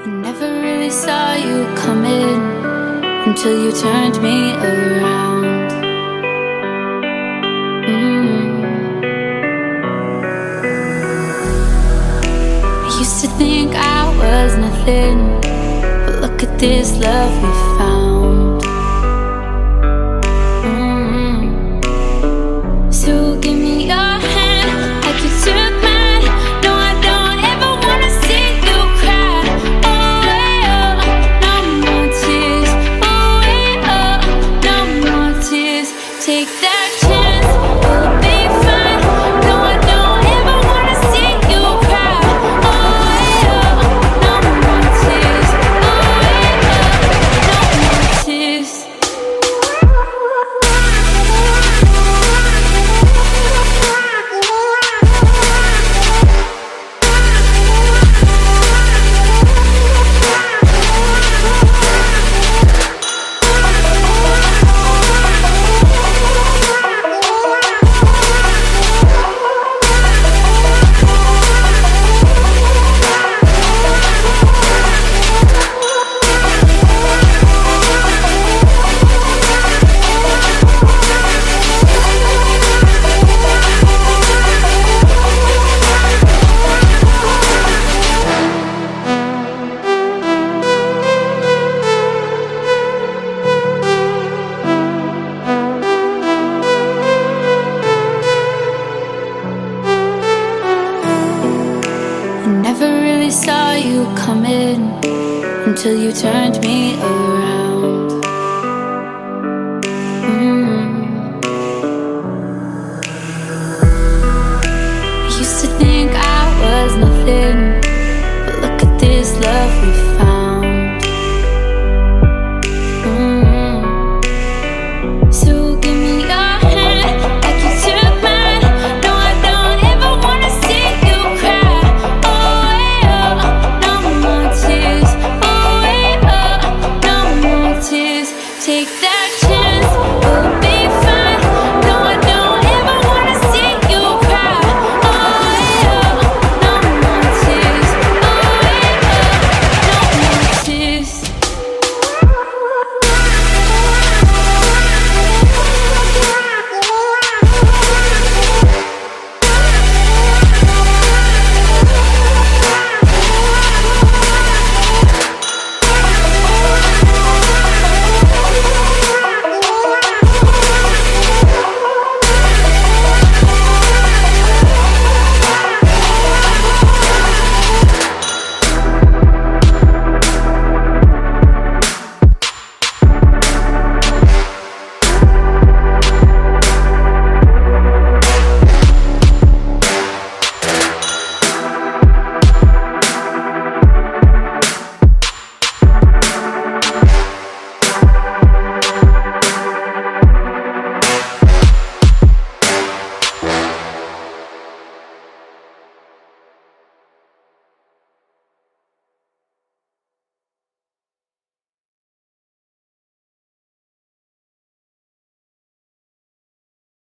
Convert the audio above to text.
I never really saw you coming until you turned me around. I used to think I was nothing, but look at this love we found. So give me your hand like you took mine. No, I don't ever wanna see you cry. Oh, yeah, no more tears. Oh, yeah, no more tears. Take that chance, you'll be fine. No, I don't ever wanna see you cry. Oh, yeah, no more tears. Oh, yeah, no more tears. I never really saw you coming until you turned me around.